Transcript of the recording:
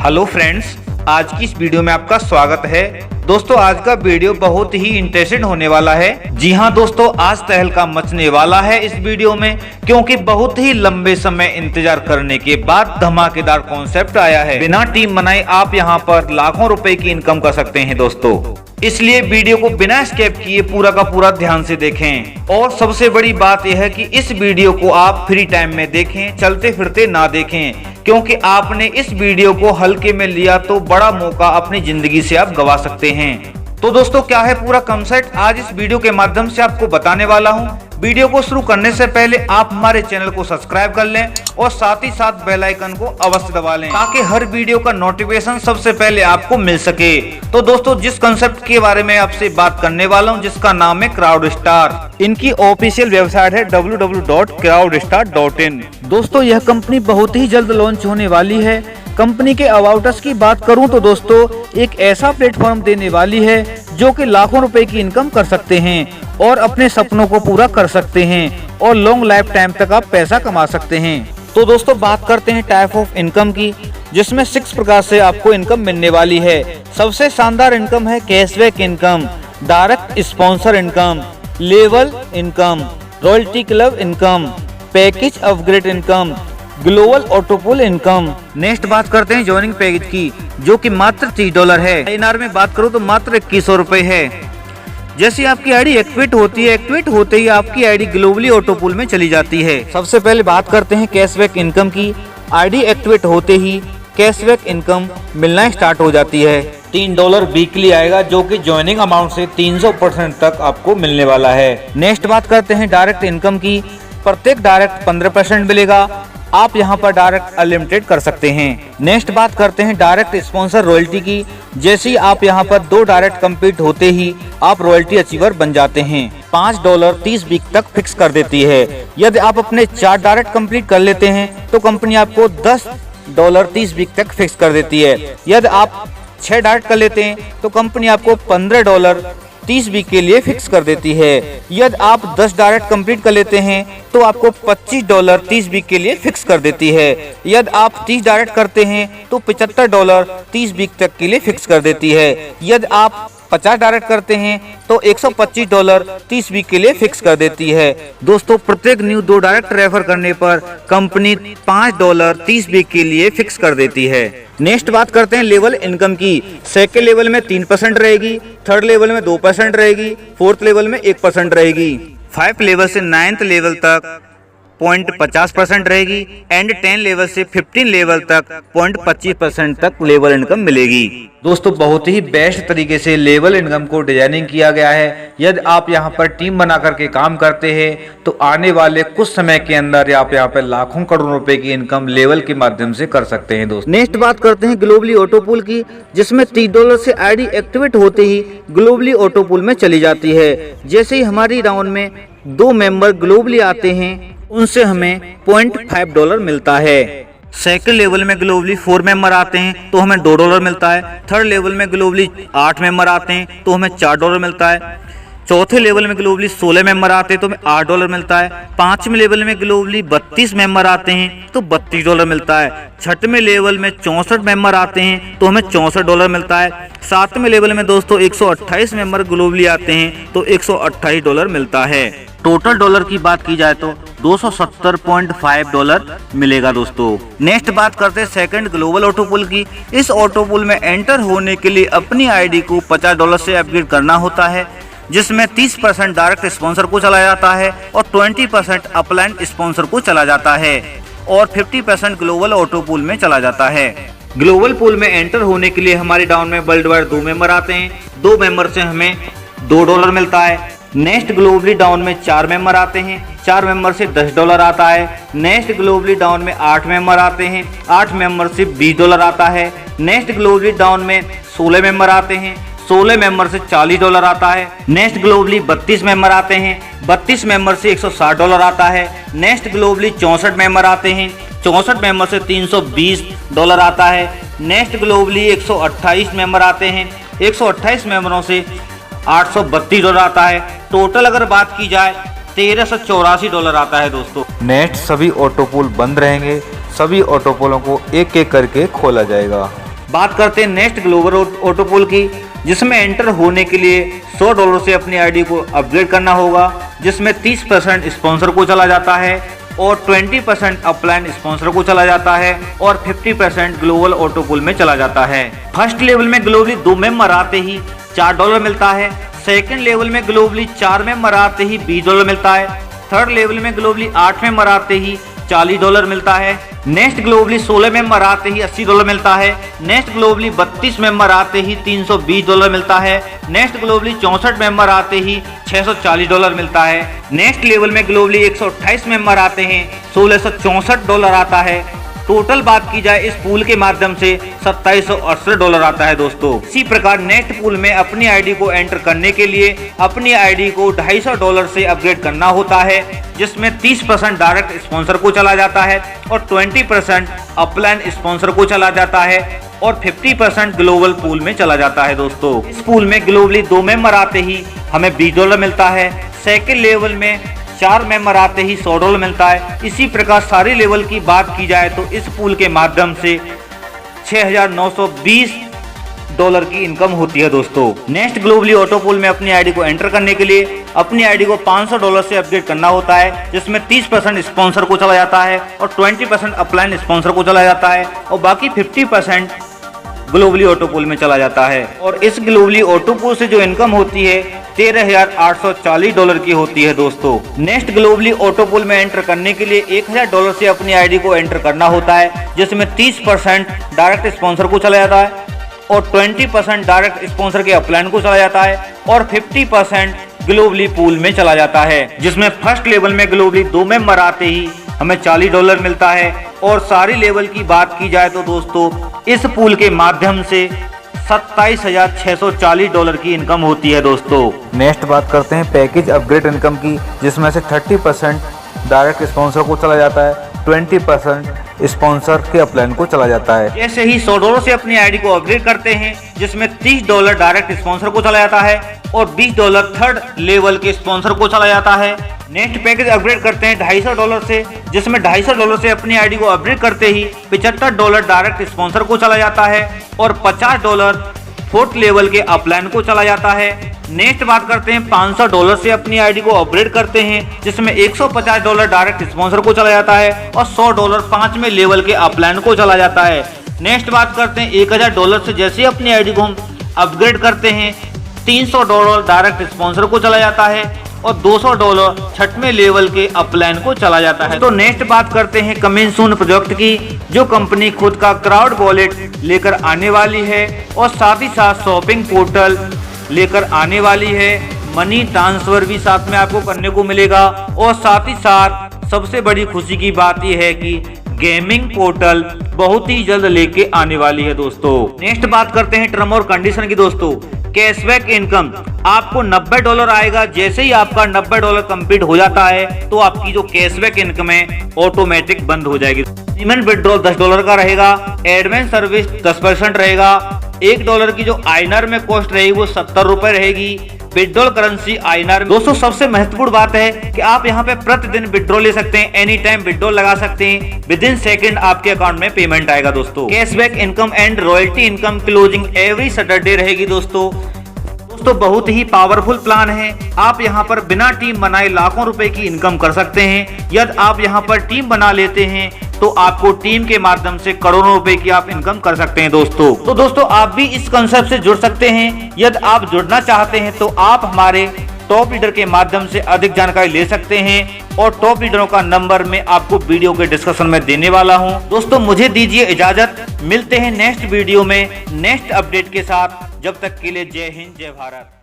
Hello friends, आज की इस वीडियो में आपका स्वागत है। दोस्तों, आज का वीडियो बहुत ही इंटरेस्टिंग होने वाला है। जी हां दोस्तों, आज तहलका मचने वाला है इस वीडियो में, क्योंकि बहुत ही लंबे समय इंतजार करने के बाद धमाकेदार कॉन्सेप्ट आया है। बिना टीम बनाए आप यहां पर लाखों रुपए की इनकम कर सकते हैं दोस्तों। इसलिए वीडियो को बिना स्किप किए पूरा का पूरा ध्यान से देखें। और सबसे बड़ी बात यह है कि इस वीडियो को आप फ्री टाइम में देखें, चलते फिरते ना देखें, क्योंकि आपने इस वीडियो को हल्के में लिया तो बड़ा मौका अपनी जिंदगी से आप गवा सकते हैं। तो दोस्तों, क्या है पूरा कॉन्सेप्ट आज इस वीडियो के माध्यम से आपको बताने वाला हूं। वीडियो को शुरू करने से पहले आप हमारे चैनल को सब्सक्राइब कर लें और साथ ही साथ बेल आइकन को अवश्य दबा लें, ताकि हर वीडियो का नोटिफिकेशन सबसे पहले आपको मिल सके। तो दोस्तों, जिस कंसेप्ट के बारे में आपसे बात करने वाला हूं, जिसका नाम है क्राउडस्टार। इनकी ऑफिशियल वेबसाइट है www.crowdstar.in। दोस्तों, यह कंपनी बहुत ही जल्द लॉन्च होने वाली है। कंपनी के अबाउट अस की बात करूं तो दोस्तों, एक ऐसा प्लेटफॉर्म देने वाली है जो कि लाखों रुपए की इनकम कर सकते हैं और अपने सपनों को पूरा कर सकते हैं और लॉन्ग लाइफ टाइम तक आप पैसा कमा सकते हैं। तो दोस्तों, बात करते हैं टाइप ऑफ इनकम की, जिसमें 6 प्रकार से आपको इनकम मिलने वाली है। सबसे शानदार इनकम है cashback income, direct sponsor income, level income, royalty club income, package upgrade income, global ऑटोपुल income. Next बात करते हैं ज्वाइनिंग पैकेज की, जो कि मात्र $30 है। INR में बात करूं तो मात्र 2100 रुपए है। जैसे आपकी आईडी एक्टिवेट होती है, एक्टिवेट होते ही आपकी आईडी ग्लोबली ऑटोपुल में चली जाती है। सबसे पहले बात करते हैं कैशबैक इनकम की। आईडी एक्टिवेट होते ही कैशबैक इनकम मिलना स्टार्ट हो जाती है। $3 वीकली आएगा, जो कि ज्वाइनिंग अमाउंट से 300% तक आपको मिलने वाला है। नेक्स्ट बात करते हैं डायरेक्ट इनकम की। प्रत्येक डायरेक्ट 15% मिलेगा। आप यहां पर डायरेक्ट अनलिमिटेड कर सकते हैं। नेक्स्ट बात करते हैं डायरेक्ट स्पॉन्सर रॉयल्टी की। जैसे ही आप यहां पर 2 डायरेक्ट कंप्लीट होते ही आप रॉयल्टी अचीवर बन जाते हैं। $5 30 वीक तक फिक्स कर देती है। यदि आप अपने 4 डायरेक्ट कंप्लीट कर लेते हैं तो कंपनी आपको $10 30 वीक तक फिक्स कर देती है। यदि आप 6 डायरेक्ट कर लेते हैं तो कंपनी आपको $15 30 वीक के लिए फिक्स कर देती है। यदि आप 10 डायरेक्ट कंप्लीट कर लेते हैं तो आपको $25 30 वीक के लिए फिक्स कर देती है। यदि आप 30 डायरेक्ट करते हैं तो $75 30 वीक तक के लिए फिक्स कर देती है। यदि आप 50 डायरेक्ट करते हैं तो $125 30 वीक के लिए फिक्स कर देती है। दोस्तों, प्रत्येक न्यू 2 डायरेक्ट रेफर करने पर कंपनी $5 30 वीक के लिए फिक्स कर देती है। नेक्स्ट बात करते हैं लेवल इनकम की। सेकेंड लेवल में 3% रहेगी, थर्ड लेवल में 2% रहेगी, फोर्थ लेवल में 1% रहेगी, 5 लेवल से 9th लेवल तक 0.50% रहेगी एंड 10 लेवल से 15 लेवल तक 0.25% तक लेवल इनकम मिलेगी। दोस्तों, बहुत ही बेस्ट तरीके से लेवल इनकम को डिजाइनिंग किया गया है। यदि आप यहां पर टीम बना करके काम करते हैं तो आने वाले कुछ समय के अंदर आप यहां पर लाखों करोड़ों रुपए की इनकम लेवल के माध्यम से कर सकते हैं। दोस्तों, नेक्स्ट बात करते हैं ग्लोबली ऑटोपुल की, जिसमें $30 से आईडी एक्टिवेट होते ही ग्लोबली ऑटोपुल में चली जाती है। जैसे ही हमारी राउंड में 2 मेंबर ग्लोबली आते हैं, उनसे हमें $0.5 मिलता है। सेकंड लेवल में ग्लोबली 4 मेंबर आते हैं तो हमें $2 मिलता है। थर्ड लेवल में ग्लोबली 8 मेंबर आते हैं तो हमें $4 मिलता है। चौथे लेवल में ग्लोबली 16 मेंबर आते हैं तो हमें $8 मिलता है। 5वें लेवल में ग्लोबली 32 मेंबर आते हैं तो $32 मिलता है। 6वें लेवल में 64 मेंबर आते हैं तो हमें $64 मिलता है। 7वें लेवल में दोस्तों 128 मेंबर ग्लोबली आते हैं तो $128 मिलता है। टोटल डॉलर की बात की जाए तो $270.5 मिलेगा। दोस्तों, नेक्स्ट बात करते हैं सेकंड ग्लोबल ऑटोपुल की। इस ऑटोपुल में एंटर होने के लिए अपनी आईडी को $50 से अपग्रेड करना होता है, जिसमें 30% डायरेक्ट स्पॉन्सर को चला जाता है और 20% अपलाइन स्पॉन्सर को चला जाता है और 50% ग्लोबल ऑटोपुल में चला जाता है। ग्लोबल पूल में एंटर होने के लिए हमारे डाउन में वर्ल्ड वाइड 2 मेंबर आते हैं। 2 मेंबर से हमें $2 मिलता है। नेक्स्ट ग्लोबली डाउन में 4 मेंबर आते हैं, 4 मेंबर से $10 आता है। नेक्स्ट ग्लोबली डाउन में 8 मेंबर आते हैं, 8 मेंबर से $20 आता है। नेक्स्ट ग्लोबली डाउन में 16 मेंबर आते हैं, 16 मेंबर से $40 आता है। नेक्स्ट ग्लोबली 32 मेंबर आते हैं, 32 मेंबर से $160 आता है। नेक्स्ट ग्लोबली 64 मेंबर आते हैं, 64 मेंबर से $320 आता है। नेक्स्ट ग्लोबली 128 मेंबर आते हैं, 128 मेंबरों से $832 आता है। टोटल अगर बात की जाए $1384 आता है। दोस्तों, नेक्स्ट सभी ऑटोपुल बंद रहेंगे, सभी ऑटोपुलों को एक एक करके खोला जाएगा। बात करते हैं नेक्स्ट ग्लोबल ऑटो पूल की, जिसमें एंटर होने के लिए $100 से अपनी आईडी को अपग्रेड करना होगा, जिसमें 30% स्पॉन्सर को चला जाता है और 20% अपलाइन स्पॉन्सर को चला जाता है और 50% ग्लोबल ऑटो पूल में चला जाता है। फर्स्ट लेवल में ग्लोबली 2 मेंबर आते ही $4 मिलता है। सेकंड लेवल में ग्लोबली 4 मेंबर आते ही $20 मिलता है। थर्ड लेवल में ग्लोबली 8 मेंबर आते ही $40 मिलता है। नेक्स्ट ग्लोबली 16 मेंबर आते ही $80 मिलता है। नेक्स्ट ग्लोबली 32 मेंबर आते ही $320 मिलता है। नेक्स्ट ग्लोबली 64 मेंबर आते ही $640 मिलता है। नेक्स्ट लेवल में ग्लोबली 128 मेंबर आते हैं, $1664 आता है। टोटल बात की जाए इस पूल के माध्यम से $2768 आता है दोस्तों। इसी प्रकार नेक्स्ट पूल में अपनी आईडी को एंटर करने के लिए अपनी आईडी को $250 से अपग्रेड करना होता है, जिसमें 30% डायरेक्ट स्पॉन्सर को चला जाता है और 20% अपलाइन स्पॉन्सर को चला जाता है और 50% ग्लोबल पूल में चला जाता है दोस्तों। इस पूल में ग्लोबली 2 मेंबर आते ही हमें $20 मिलता है। सेकेंड लेवल में 4 मेंबर आते ही $100 मिलता है। इसी प्रकार सारी लेवल की बात की जाए तो इस पूल के माध्यम से $6,920 की इनकम होती है दोस्तों। नेक्स्ट ग्लोबली ऑटो पूल में अपनी आईडी को एंटर करने के लिए अपनी आईडी को $500 से अपग्रेड करना होता है, जिसमें 30% स्पॉन्सर को चला जाता है और 20% अपलाइन स्पॉन्सर को चला जाता है और बाकी 50% ग्लोबली ऑटो पूल में चला जाता है। और इस ग्लोबली ऑटो पूल से जो इनकम होती है $13,840 की होती है दोस्तों। नेक्स्ट ग्लोबली ऑटो पूल में एंटर करने के लिए $1,000 से अपनी आईडी को एंटर करना होता है, जिसमें 30% डायरेक्ट स्पॉन्सर को चला जाता है और 20% डायरेक्ट स्पॉन्सर के अपलाइन को चला जाता है और 50% ग्लोबली पूल में चला जाता है, जिसमें फर्स्ट लेवल में ग्लोबली 2 मेंबर आते ही हमें $40 मिलता है। और सारी लेवल की बात की जाए तो दोस्तों इस पूल के माध्यम से $27,640 की इनकम होती है दोस्तों। नेक्स्ट बात करते हैं पैकेज अपग्रेड इनकम की, जिसमें से 30% डायरेक्ट स्पॉन्सर को चला जाता है, 20% स्पॉन्सर के अपलाइन को चला जाता है। जैसे ही $100 से अपनी आईडी को अपग्रेड करते हैं, जिसमें $30 डायरेक्ट स्पॉन्सर को चला जाता है और $20 थर्ड लेवल के स्पॉन्सर को चला जाता है। नेक्स्ट पैकेज अपग्रेड करते हैं $250 से, जिसमें $250 से अपनी आईडी को अपग्रेड करते ही $75 डायरेक्ट स्पॉन्सर को चला जाता है और $50 फोर्थ लेवल के अपलाइन को चला जाता है। नेक्स्ट बात करते हैं $500 से अपनी आईडी को अपग्रेड करते हैं, जिसमें $150 डायरेक्ट स्पॉन्सर को चला जाता है और $100 5वें लेवल के अपलाइन को चला जाता है। नेक्स्ट बात करते हैं $1000 से जैसे अपनी आईडी को हम अपग्रेड करते हैं $300 डायरेक्ट स्पॉन्सर को चला जाता है और $200 6वें लेवल के अपलाइन को चला जाता है। तो नेक्स्ट बात करते हैं कमिंग सून प्रोजेक्ट की, जो कंपनी खुद का क्राउड वॉलेट लेकर आने वाली है और साथ ही साथ शॉपिंग पोर्टल लेकर आने वाली है। मनी ट्रांसफर भी साथ में आपको करने को मिलेगा और साथ ही साथ सबसे बड़ी खुशी की बात यह है कि गेमिंग पोर्टल बहुत ही जल्द लेके आने वाली है दोस्तों। नेक्स्ट बात करते हैं टर्म और कंडीशन की दोस्तों। कैशबैक इनकम आपको $90 आएगा। जैसे ही आपका $90 कंप्लीट हो जाता है तो आपकी जो कैशबैक इनकम है ऑटोमेटिक बंद हो जाएगी। मिनिमम विड्रॉल $10 का रहेगा, एडवांस सर्विस 10% रहेगा। $1 की जो आईएनआर में कॉस्ट रहेगी वो ₹70 रहेगी। Withdrawal currency INR. दोस्तों सबसे महत्वपूर्ण बात है कि आप यहाँ पे प्रतिदिन विड्रॉल ले सकते हैं, एनी टाइम विड्रॉल लगा सकते हैं, विदिन सेकंड आपके अकाउंट में पेमेंट आएगा दोस्तों। Cashback income and royalty income closing every Saturday रहेगी दोस्तों। बहुत ही पावरफुल प्लान है। आप यहाँ पर बिना टीम बनाए लाखों रुपए की इनकम कर सकते हैं। यदि आप यहाँ पर टीम बना लेते हैं तो आपको टीम के माध्यम से करोड़ों रुपए की आप इनकम कर सकते हैं दोस्तों। तो दोस्तों आप भी इस कंसेप्ट से जुड़ सकते हैं। यदि आप जुड़ना चाहते हैं तो आप हमारे टॉप लीडर के माध्यम से अधिक जानकारी ले सकते हैं और टॉप लीडरों का नंबर मैं आपको वीडियो के डिस्क्रिप्शन में देने वाला हूं। दोस्तों मुझे दीजिए इजाजत, मिलते हैं नेक्स्ट वीडियो में नेक्स्ट अपडेट के साथ। जब तक के लिए जय हिंद जय भारत।